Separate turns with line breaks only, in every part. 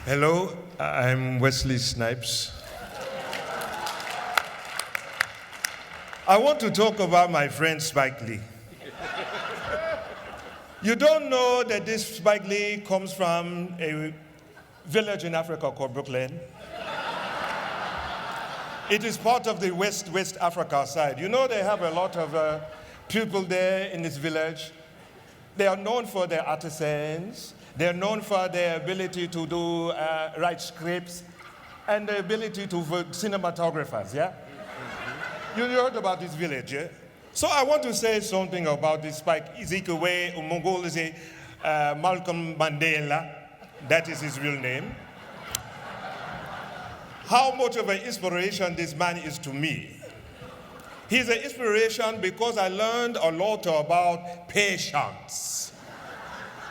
Hello, I'm Wesley Snipes. I want to talk about my friend Spike Lee. You don't know that this Spike Lee comes from a village in Africa called Brooklyn. It is part of the West Africa side. You know they have a lot of people there in this village. They are known for their artisans. They're known for their ability to write scripts and the ability to cinematographers, yeah? You heard about this village, yeah? So I want to say something about this Spike Ezekwe Umongolese Malcolm Mandela. That is his real name. How much of an inspiration this man is to me. He's an inspiration because I learned a lot about patience.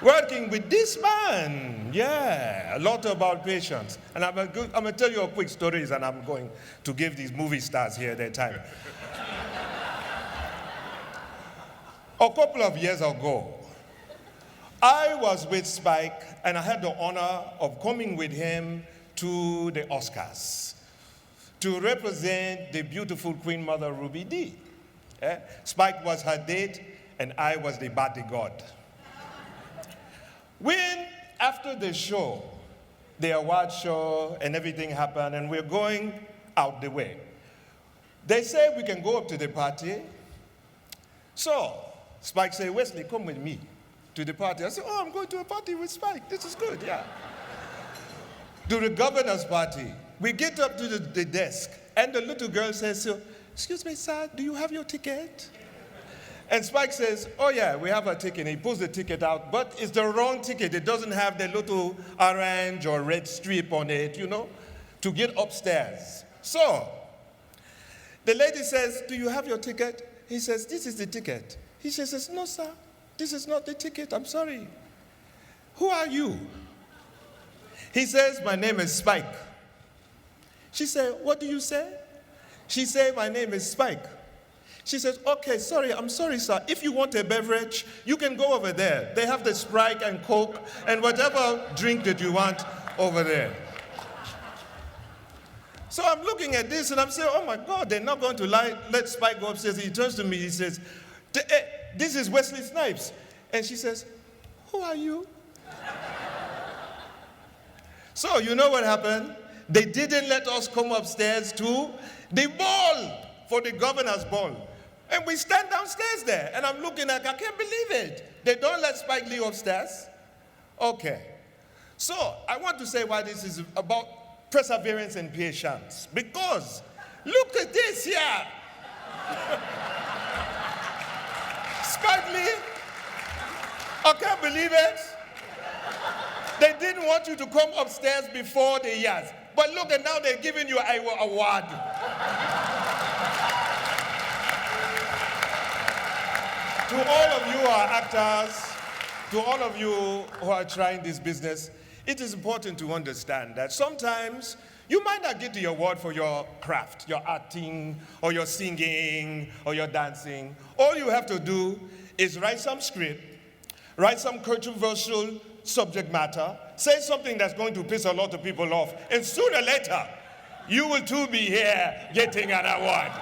Working with this man, yeah, a lot about patience. And I'm going to tell you a quick stories, and I'm going to give these movie stars here their time. A couple of years ago, I was with Spike, and I had the honor of coming with him to the Oscars to represent the beautiful Queen Mother Ruby Dee. Spike was her date, and I was the bodyguard. When, after the show, the award show and everything happened, and we're going out the way, they said we can go up to the party. So Spike said, Wesley, come with me to the party. I said, oh, I'm going to a party with Spike. This is good, yeah. To the governor's party. We get up to the desk, and the little girl says, so, excuse me, sir, do you have your ticket? And Spike says, oh yeah, we have a ticket. He pulls the ticket out, but it's the wrong ticket. It doesn't have the little orange or red strip on it, you know, to get upstairs. So the lady says, do you have your ticket? He says, this is the ticket. He says, no, sir, this is not the ticket. I'm sorry. Who are you? He says, my name is Spike. She said, what do you say? She said, my name is Spike. She says, okay, sorry, I'm sorry, sir. If you want a beverage, you can go over there. They have the Sprite and Coke and whatever drink that you want over there. So I'm looking at this and I'm saying, oh my God, they're not going to let Spike go upstairs. He turns to me, he says, this is Wesley Snipes. And she says, who are you? So you know what happened? They didn't let us come upstairs to the ball, for the governor's ball. And we stand downstairs there, and I'm looking like, I can't believe it. They don't let Spike Lee upstairs? Okay. So I want to say why this is about perseverance and patience. Because look at this here. Spike Lee, I can't believe it. They didn't want you to come upstairs before the years. But look, and now they're giving you an award. To all of you who are actors, to all of you who are trying this business, it is important to understand that sometimes you might not get the award for your craft, your acting, or your singing, or your dancing. All you have to do is write some script, write some controversial subject matter, say something that's going to piss a lot of people off, and sooner or later, you will too be here getting an award.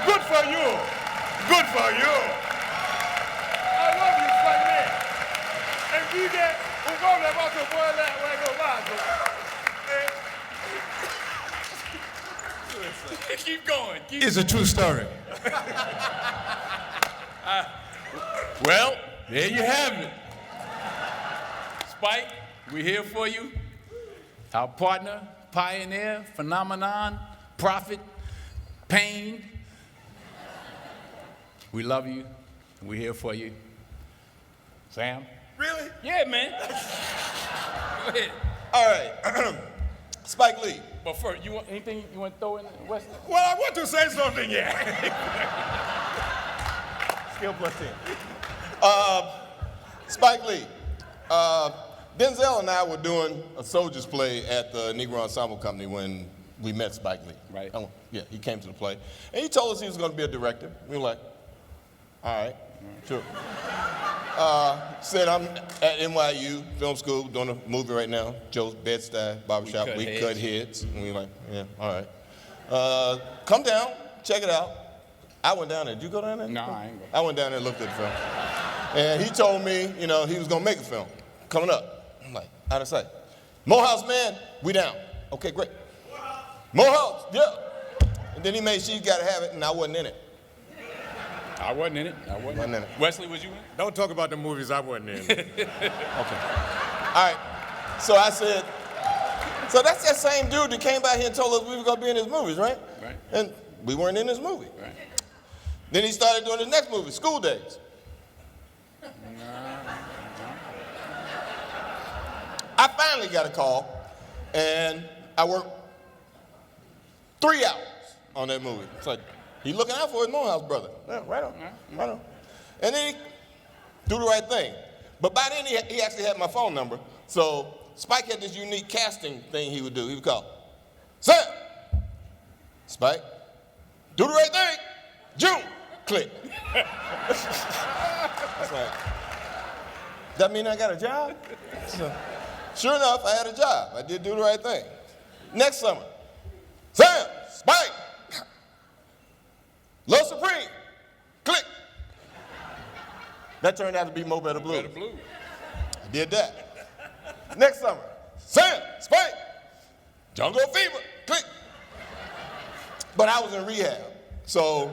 Good for you. Good for you. I love you, Spike Lee. And we get, we're going about to boil that way go. Keep going. It's a true story.
Well, there you have it. Spike, we're here for you. Our partner, pioneer, phenomenon, prophet, pain. We love you. We're here for you. Sam?
Really?
Yeah, man. Go ahead.
All right. Spike Lee.
But first, you want anything you want to throw in, Wesley?
Well, I want to say something here.
Skill plus 10. Spike Lee. Denzel and I were doing a soldier's play at the Negro Ensemble Company when we met Spike Lee.
Right.
Yeah, he came to the play. And he told us he was going to be a director. We were like, all right. Sure. Said I'm at NYU Film School doing a movie right now. Joe's Bed-Stuy Barbershop. We cut heads. And we like, yeah, all right. Come down, check it out. I went down there. Did you go down there?
No, I ain't go.
I went down there and looked at the film. And he told me, you know, he was gonna make a film coming up. I'm like, out of sight. Morehouse, man, we down. Okay, great. Morehouse, yeah. And then he made sure you gotta have it, and I wasn't in it.
I wasn't in it.
Wasn't in it.
Wesley, was you in?
Don't talk about the movies I wasn't in.
Okay. All right. So I said, so that's that same dude that came by here and told us we were gonna be in his movies, right?
Right.
And we weren't in his movie.
Right.
Then he started doing his next movie, School Days. I finally got a call, and I worked 3 hours on that movie. It's like, he looking out for his Morehouse brother. Yeah, right on, right on. And then he do the right thing. But by then, he actually had my phone number. So Spike had this unique casting thing he would do. He would call, Sam, Spike, do the right thing, June, click. That's like, that mean I got a job? So, sure enough, I had a job. I did do the right thing. Next summer, Sam, Spike, Love Supreme, click. That turned out to be Mo Better Blues. I did that. Next summer, Sam, Spike, Jungle Fever, click. But I was in rehab, so.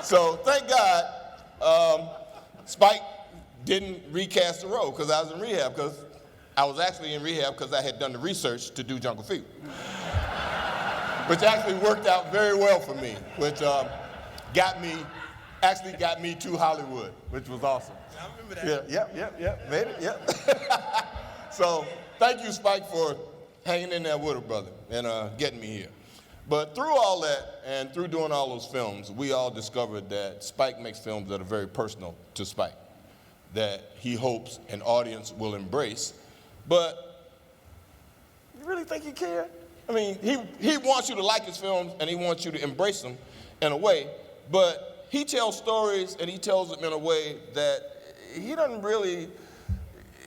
So thank God, Spike didn't recast the role because I was in rehab, because I was actually in rehab because I had done the research to do Jungle Fever, which actually worked out very well for me, which got me to Hollywood, which was awesome.
I remember that.
Yeah, made it, yep. So thank you, Spike, for hanging in there with her, brother, and getting me here. But through all that and through doing all those films, we all discovered that Spike makes films that are very personal to Spike, that he hopes an audience will embrace. But you really think he cared? I mean, he wants you to like his films and he wants you to embrace them in a way, but he tells stories and he tells them in a way that he doesn't really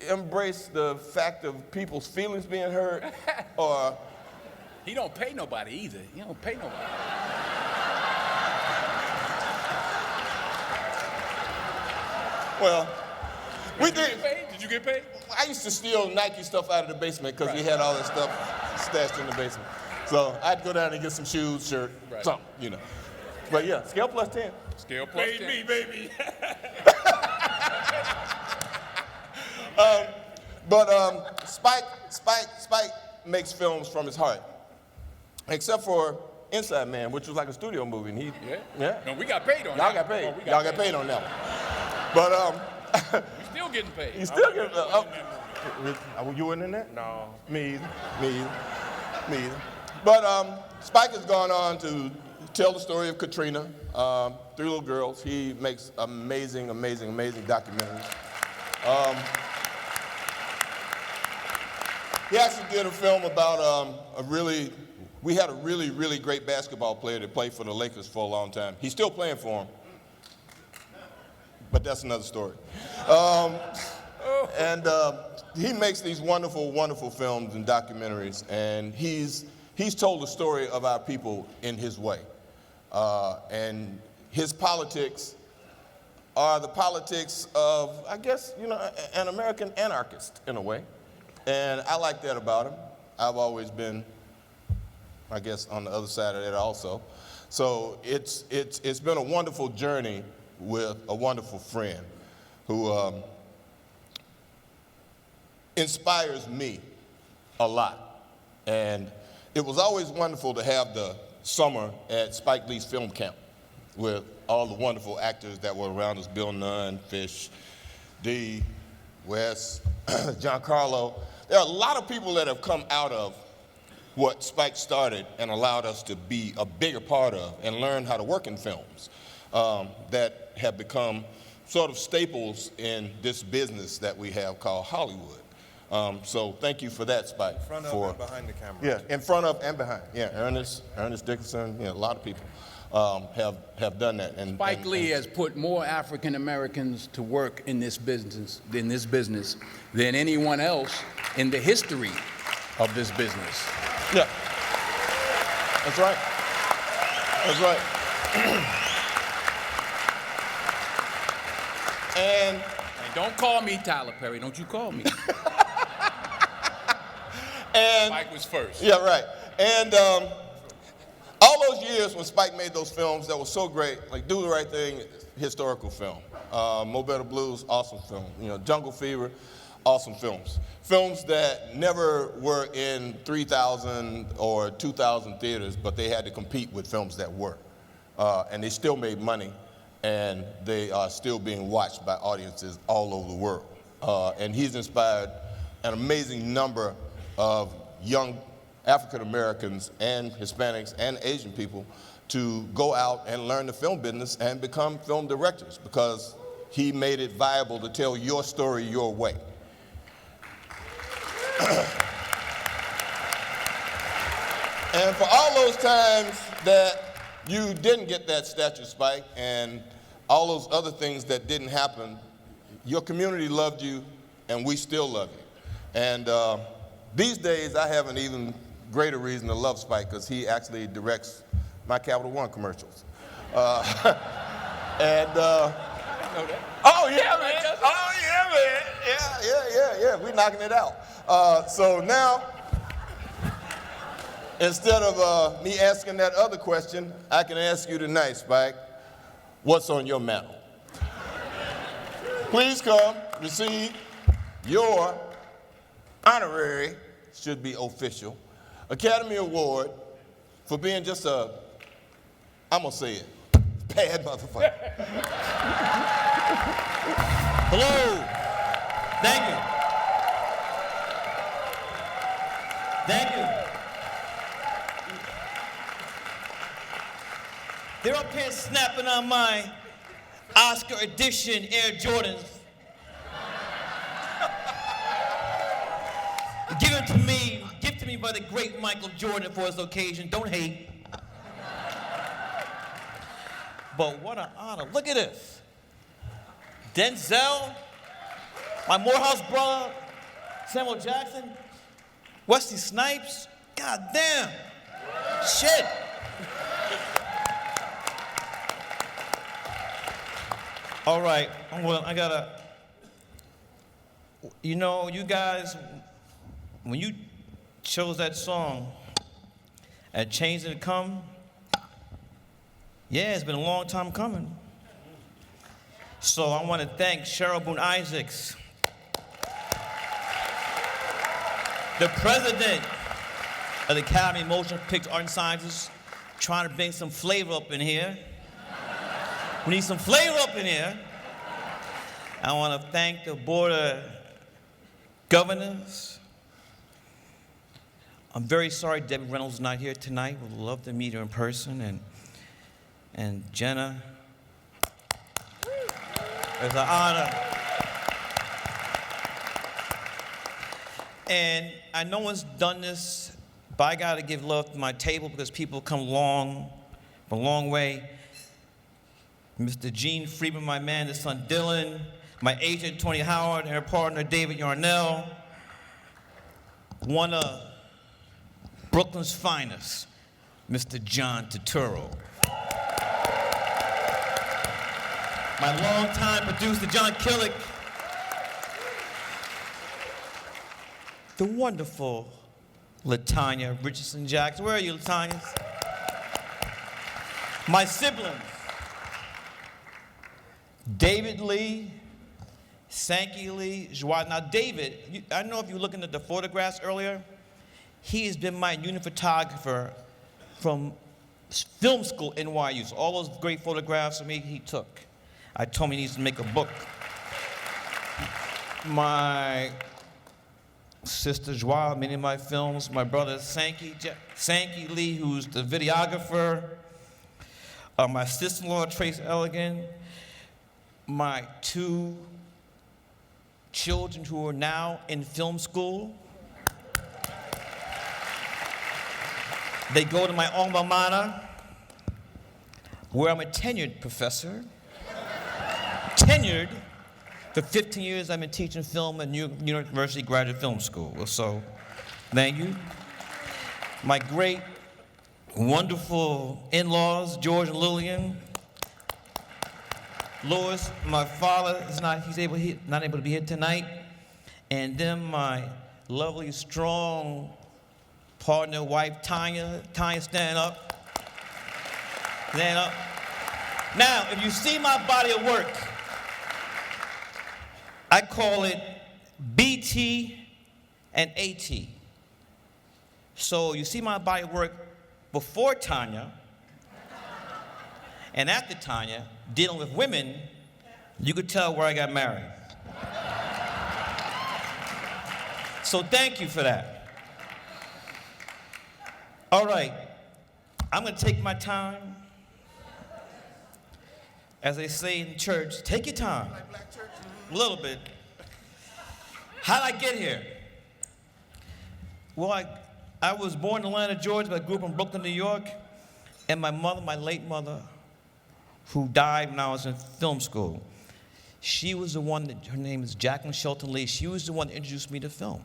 embrace the fact of people's feelings being hurt or.
He don't pay nobody either. He don't pay nobody.
Well, we
Did you get paid? Did you get paid?
I used to steal Nike stuff out of the basement because we had all that stuff stashed in the basement. So I'd go down and get some shoes, shirt, something, you know. But yeah, scale plus 10.
Scale plus 10.
Me, baby.
Spike makes films from his heart. Except for Inside Man, which was like a studio movie. And yeah.
No, we got paid on that.
Y'all got paid.
Oh,
Y'all got paid on that one. But
We still getting paid.
you still get. You weren't in that?
No.
Me either. But Spike has gone on to tell the story of Katrina, 3 little girls. He makes amazing documentaries. He actually did a film about we had a really great basketball player that played for the Lakers for a long time. He's still playing for them, but that's another story. And he makes these wonderful films and documentaries, and he's told the story of our people in his way. And his politics are the politics of, I guess, an American anarchist in a way. And I like that about him. I've always been, I guess, on the other side of that also. So it's been a wonderful journey with a wonderful friend who inspires me a lot. And it was always wonderful to have the summer at Spike Lee's film camp with all the wonderful actors that were around us, Bill Nunn, Fish, Dee, Wes, Giancarlo. There are a lot of people that have come out of what Spike started and allowed us to be a bigger part of and learn how to work in films that have become sort of staples in this business that we have called Hollywood. So thank you for that, Spike.
In front of and behind the camera.
Yeah, in front of and behind. Yeah, Ernest Dickinson, a lot of people have done that. And
Spike Lee has put more African Americans to work in this business than anyone else in the history of this business.
Yeah, that's right. That's right. And
don't call me Tyler Perry. Don't you call me.
And
Spike was first.
Yeah, right. And all those years when Spike made those films that were so great, like Do the Right Thing, historical film. Mo Better Blues, awesome film. Jungle Fever, awesome films. Films that never were in 3,000 or 2,000 theaters, but they had to compete with films that were. And they still made money, and they are still being watched by audiences all over the world. And he's inspired an amazing number of young African Americans and Hispanics and Asian people to go out and learn the film business and become film directors, because he made it viable to tell your story your way. And for all those times that you didn't get that statue, Spike, and all those other things that didn't happen, your community loved you, and we still love you. And these days, I have an even greater reason to love Spike, because he actually directs my Capital One commercials. Oh, yeah, man. Oh, yeah, man. Yeah. We're knocking it out. So now, instead of me asking that other question, I can ask you tonight, Spike, what's on your mantle? Please come receive your honorary, should be official, Academy Award for being just a, I'm gonna say it, bad motherfucker.
Hello. Thank you. Thank you. They're up here snapping on my Oscar edition Air Jordans. Given to me, gifted me by the great Michael Jordan for this occasion. Don't hate. But what an honor. Look at this. Denzel, my Morehouse brother, Samuel Jackson, Wesley Snipes. God damn. Shit. All right, well, I gotta, you guys, when you chose that song, "A Change to Come," yeah, it's been a long time coming. So I want to thank Cheryl Boone-Isaacs, the president of the Academy of Motion Picture Art and Sciences, trying to bring some flavor up in here. We need some flavor up in here. I want to thank the Board of Governors. I'm very sorry Debbie Reynolds is not here tonight. We'd love to meet her in person. And Jenna, it's an honor. And I know one's done this, but I got to give love to my table because people come from a long way. Mr. Gene Friedman, my man, his son Dylan, my agent Tony Howard, and her partner David Yarnell, one of Brooklyn's finest, Mr. John Turturro. My longtime producer, John Killick. The wonderful Latanya Richardson Jackson. Where are you, Latanya? My siblings, David Lee, Sankey Lee, Joie. Now, David, I don't know if you were looking at the photographs earlier. He has been my unit photographer from film school NYU. So all those great photographs of me he took. I told him he needs to make a book. My sister Joie, many of my films. My brother Sankey Lee, who's the videographer. My sister-in-law Trace Elligan. My two children who are now in film school. They go to my alma mater, where I'm a tenured professor. Tenured. For 15 years, I've been teaching film at New York University Graduate Film School. So, thank you. My great, wonderful in-laws, George and Lillian. Louis, my father is not able to be here tonight. And then my lovely, strong partner, wife, Tanya. Tanya, stand up. Stand up. Now, if you see my body of work, I call it BT and AT. So you see my body of work before Tanya and after Tanya, dealing with women, you could tell where I got married. So thank you for that. All right, I'm gonna take my time. As they say in church, take your time. A little bit. How'd I get here? Well, I was born in Atlanta, Georgia, but I grew up in Brooklyn, New York. And my mother, my late mother, who died when I was in film school, she was the one her name is Jacqueline Shelton Lee. She was the one that introduced me to film.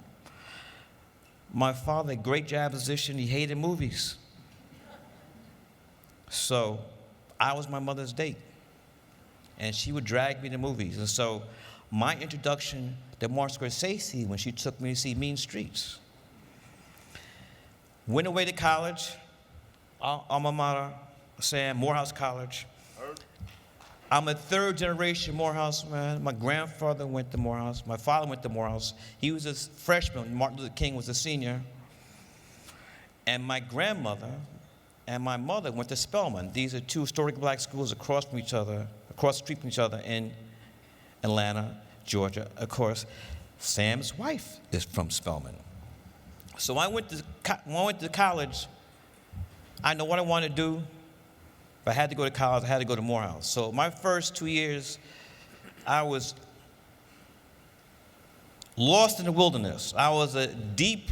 My father, a great jazz musician, he hated movies. So I was my mother's date. And she would drag me to movies. And so my introduction to Martin Scorsese when she took me to see Mean Streets. Went away to college, alma mater, Sam, Morehouse College. I'm a third generation Morehouse man. My grandfather went to Morehouse. My father went to Morehouse. He was a freshman. Martin Luther King was a senior. And my grandmother and my mother went to Spellman. These are two historic black schools across the street from each other in Atlanta, Georgia. Of course, Sam's wife is from Spellman. So when I went to college, I know what I wanted to do. If I had to go to college, I had to go to Morehouse. So my first 2 years, I was lost in the wilderness. I was a D+,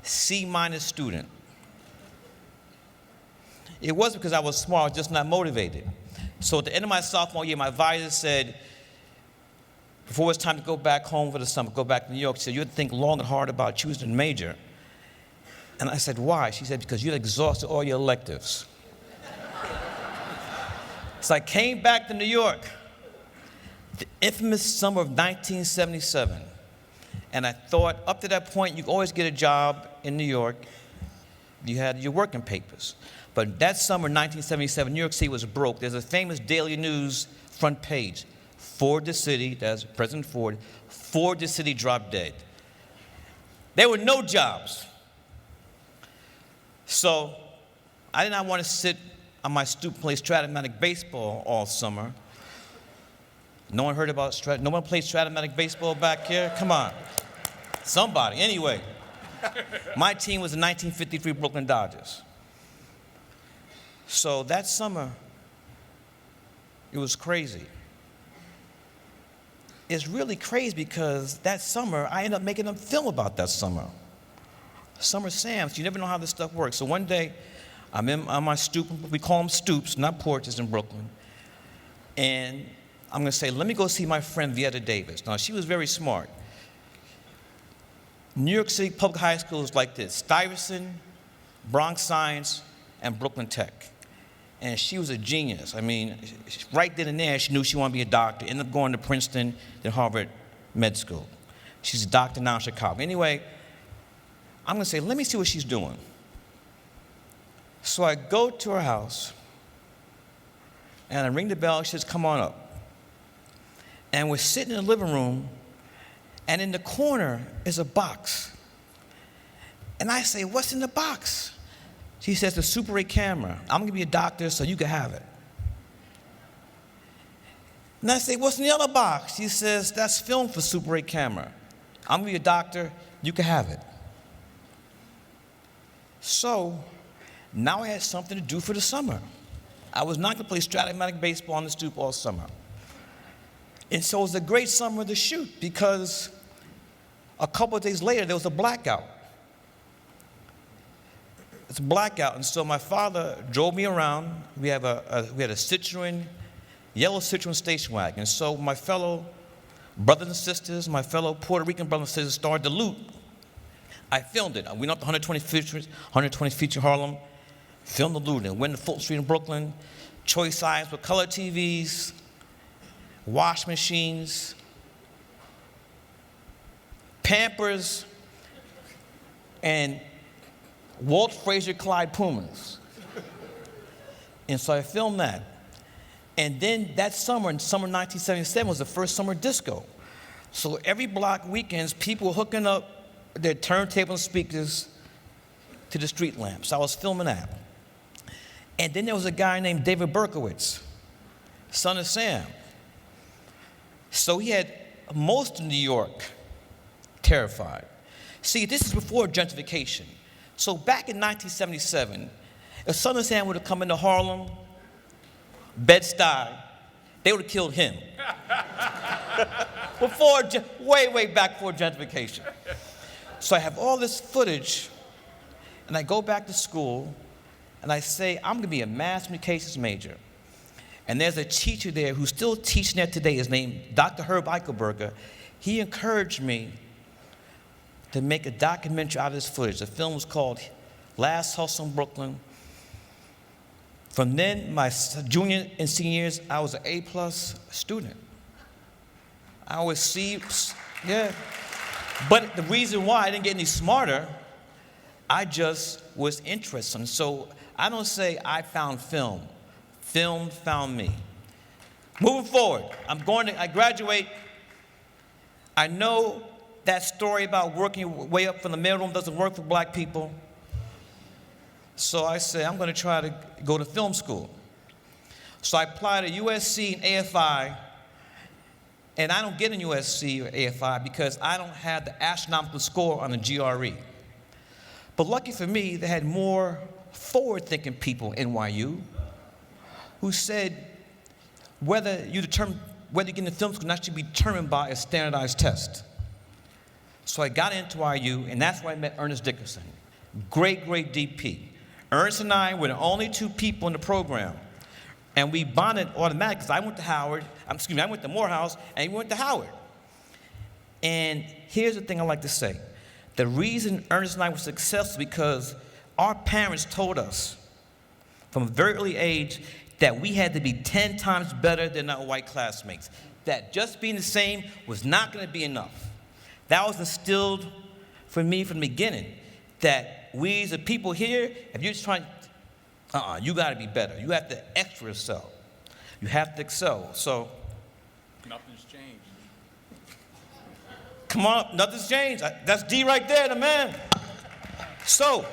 C- student. It wasn't because I was smart, I was just not motivated. So at the end of my sophomore year, my advisor said, before it was time to go back home for the summer, go back to New York, she said, you had to think long and hard about choosing a major. And I said, why? She said, because you'd exhausted all your electives. So I came back to New York, the infamous summer of 1977. And I thought, up to that point, you could always get a job in New York. You had your working papers. But that summer, 1977, New York City was broke. There's a famous Daily News front page. Ford the city, that's President Ford, Ford the city dropped dead. There were no jobs. So I did not want to sit on my stoop and play Stratomatic baseball all summer. No one heard about no one played Stratomatic baseball back here? Come on. Somebody. Anyway, my team was the 1953 Brooklyn Dodgers. So that summer, it was crazy. It's really crazy because that summer, I ended up making a film about that summer. Summer Sam's, you never know how this stuff works. So one day, I'm on my stoop, we call them stoops, not porches in Brooklyn. And I'm gonna say, let me go see my friend Vieta Davis. Now, she was very smart. New York City public high schools like this, Stuyvesant, Bronx Science, and Brooklyn Tech. And she was a genius. I mean, right then and there, she knew she wanted to be a doctor. Ended up going to Princeton, then Harvard Med School. She's a doctor now in Chicago. Anyway, I'm gonna say, let me see what she's doing. So I go to her house, and I ring the bell. She says, come on up. And we're sitting in the living room, and in the corner is a box. And I say, what's in the box? She says, the Super 8 camera. I'm gonna be a doctor so you can have it. And I say, what's in the other box? She says, that's film for Super 8 camera. I'm gonna be a doctor, you can have it. So now I had something to do for the summer. I was not gonna play Stratomatic baseball on the stoop all summer. And so it was a great summer to shoot because a couple of days later, there was a blackout. It's a blackout, and so my father drove me around. We had a Citroen, yellow Citroen station wagon. And so my fellow brothers and sisters, my fellow Puerto Rican brothers and sisters started to loot. I filmed it. I went up to 120th Street in Harlem, filmed the looting. Went to Fulton Street in Brooklyn, choice items with color TVs, wash machines, Pampers, and Walt Frazier Clyde Pumas. And so I filmed that. And then that summer, in summer 1977, was the first summer disco. So every block weekends, people were hooking up their turntable and speakers to the street lamps. I was filming that. And then there was a guy named David Berkowitz, son of Sam. So he had most of New York terrified. See, this is before gentrification. So back in 1977, if Son of Sam would have come into Harlem, Bed-Stuy, they would have killed him. Way back before gentrification. So I have all this footage, and I go back to school, and I say, I'm going to be a mass communications major. And there's a teacher there who's still teaching there today. His name, Dr. Herb Eichelberger. He encouraged me to make a documentary out of this footage. The film was called Last Hustle in Brooklyn. From then, my junior and senior years, I was an A-plus student. I always see, yeah. But the reason why I didn't get any smarter, I just was interested. And so I don't say I found film. Film found me. Moving forward, I graduate. I know that story about working your way up from the mailroom doesn't work for black people. So I said, I'm going to try to go to film school. So I applied to USC and AFI, and I don't get in USC or AFI because I don't have the astronomical score on the GRE. But lucky for me, they had more forward-thinking people in NYU who said whether you get into film school not should be determined by a standardized test. So I got into IU, and that's where I met Ernest Dickerson. Great DP. Ernest and I were the only two people in the program. And we bonded automatically because I went to Morehouse, and he went to Howard. And here's the thing I like to say. The reason Ernest and I were successful is because our parents told us from a very early age that we had to be 10 times better than our white classmates. That just being the same was not going to be enough. That was instilled for me from the beginning, that we as a people here, if you're just trying, you got to be better. You have to extra excel. You have to excel. So,
Nothing's changed.
Come on, nothing's changed. That's D right there, the man. So,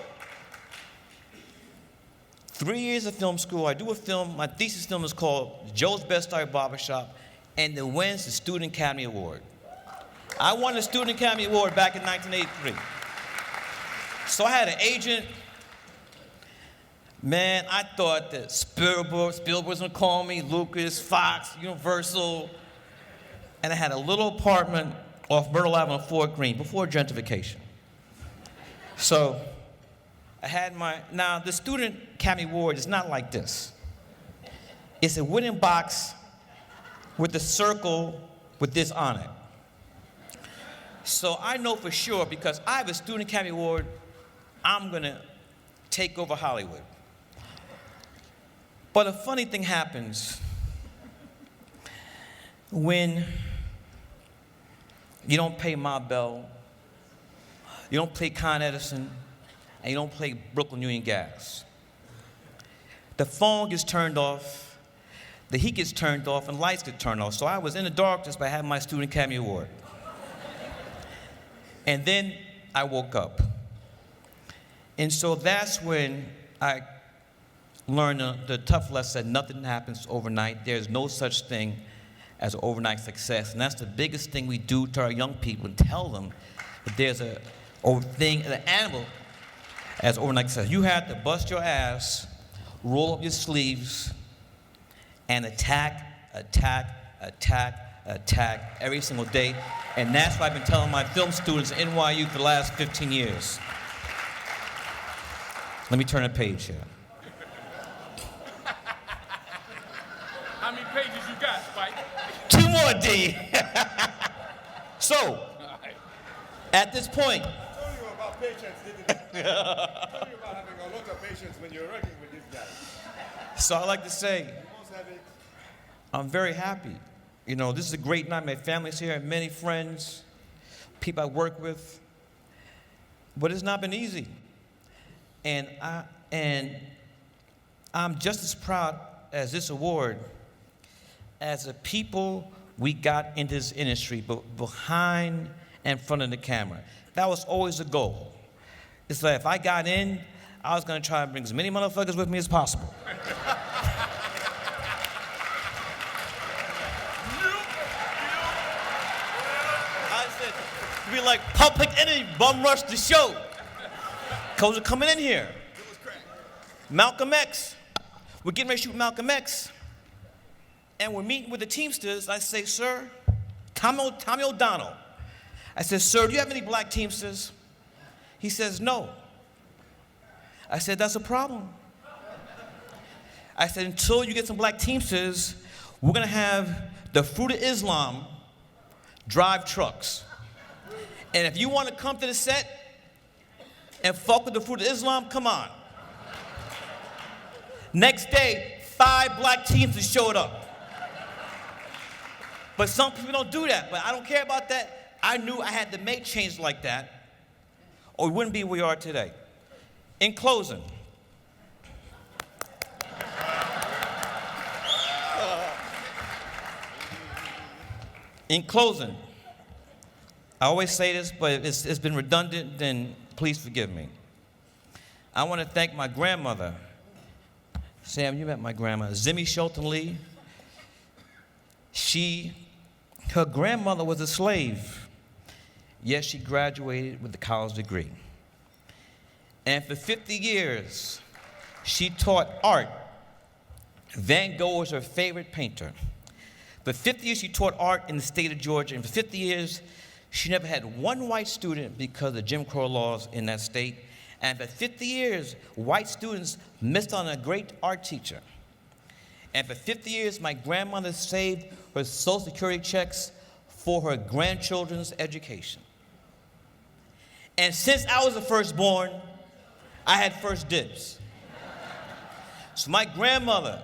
3 years of film school. I do a film. My thesis film is called Joe's Best Star Barbershop, and it wins the Student Academy Award. I won the Student Academy Award back in 1983. So I had an agent. Man, I thought that Spielberg was gonna call me, Lucas, Fox, Universal. And I had a little apartment off Myrtle Avenue on Fort Greene before gentrification. So I had now the Student Academy Award is not like this. It's a wooden box with a circle with this on it. So I know for sure, because I have a Student Academy Award, I'm gonna take over Hollywood. But a funny thing happens when you don't pay Ma Bell, you don't pay Con Edison, and you don't pay Brooklyn Union Gas. The phone gets turned off, the heat gets turned off, and lights get turned off. So I was in the darkness, but I had my Student Academy Award. And then I woke up. And so that's when I learned the tough lesson that nothing happens overnight. There's no such thing as overnight success. And that's the biggest thing we do to our young people, and tell them that there's an animal as overnight success. You have to bust your ass, roll up your sleeves, and attack attack every single day. And that's what I've been telling my film students at NYU for the last 15 years. Let me turn a page here.
How many pages you got, Spike?
2 more, D. So, at this point,
I told you about patience, didn't I? I told you about having a lot of patience when you're working with these guys.
so I like to say,
You must have it.
I'm very happy. You know, this is a great night. My family's here, many friends, people I work with. But it's not been easy. And I'm just as proud as this award as the people we got into this industry, but behind and in front of the camera. That was always the goal. It's like if I got in, I was gonna try and bring as many motherfuckers with me as possible. I said, be like public enemy, bum rush the show. Codes are coming in here. Malcolm X. We're getting ready to shoot Malcolm X. And we're meeting with the Teamsters. I say, sir, Tommy O'Donnell. I said, sir, do you have any black Teamsters? He says, no. I said, that's a problem. I said, until you get some black Teamsters, we're gonna have the Fruit of Islam drive trucks. And if you wanna come to the set and fuck with the Fruit of Islam, come on. Next day, 5 black Teamsters showed up. But some people don't do that, but I don't care about that. I knew I had to make changes like that, or we wouldn't be where we are today. In closing, I always say this, but it's been redundant, then please forgive me. I want to thank my grandmother. Sam, you met my grandma, Zimmy Shelton Lee. Her grandmother was a slave, yet she graduated with a college degree. And for 50 years, she taught art. Van Gogh was her favorite painter. For 50 years, she taught art in the state of Georgia, and for 50 years, she never had one white student because of Jim Crow laws in that state. And for 50 years, white students missed on a great art teacher. And for 50 years, my grandmother saved her Social Security checks for her grandchildren's education. And since I was the firstborn, I had first dibs. So my grandmother,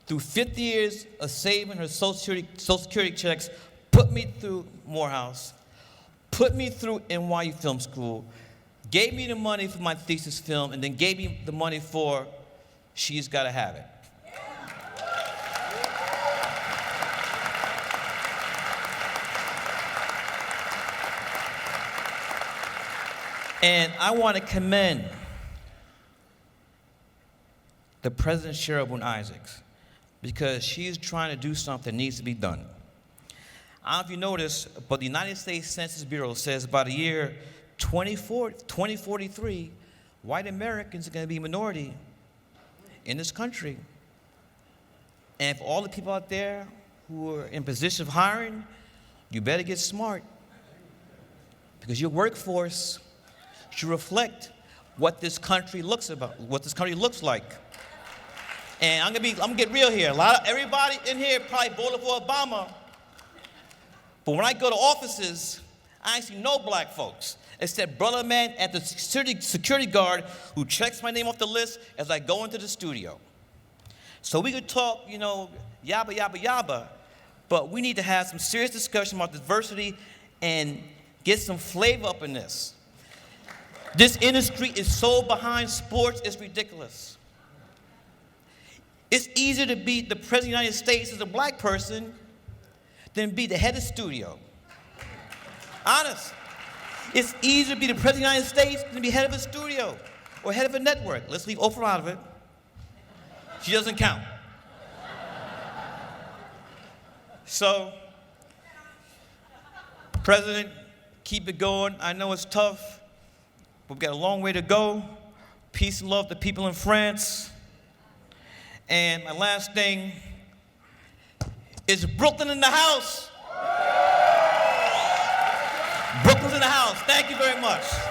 through 50 years of saving her Social Security checks, put me through Morehouse, put me through NYU Film School, gave me the money for my thesis film, and then gave me the money for She's Gotta Have It. And I want to commend the President Cheryl Boone-Isaacs because she's trying to do something that needs to be done. I don't know if you notice, but the United States Census Bureau says by the year 2043, white Americans are going to be a minority in this country. And for all the people out there who are in position of hiring, you better get smart because your workforce should reflect what this country looks like. And I'm gonna get real here. Everybody in here probably voted for Obama, but when I go to offices, I ain't see no black folks except brother man at the security guard who checks my name off the list as I go into the studio. So we could talk, yabba yabba yabba, but we need to have some serious discussion about diversity and get some flavor up in this. This industry is so behind sports, it's ridiculous. It's easier to be the President of the United States as a black person than be the head of studio. Honest. It's easier to be the President of the United States than be head of a studio or head of a network. Let's leave Oprah out of it. She doesn't count. So, President, keep it going. I know it's tough. We've got a long way to go. Peace and love to people in France. And my last thing is Brooklyn in the house. the house. Thank you very much.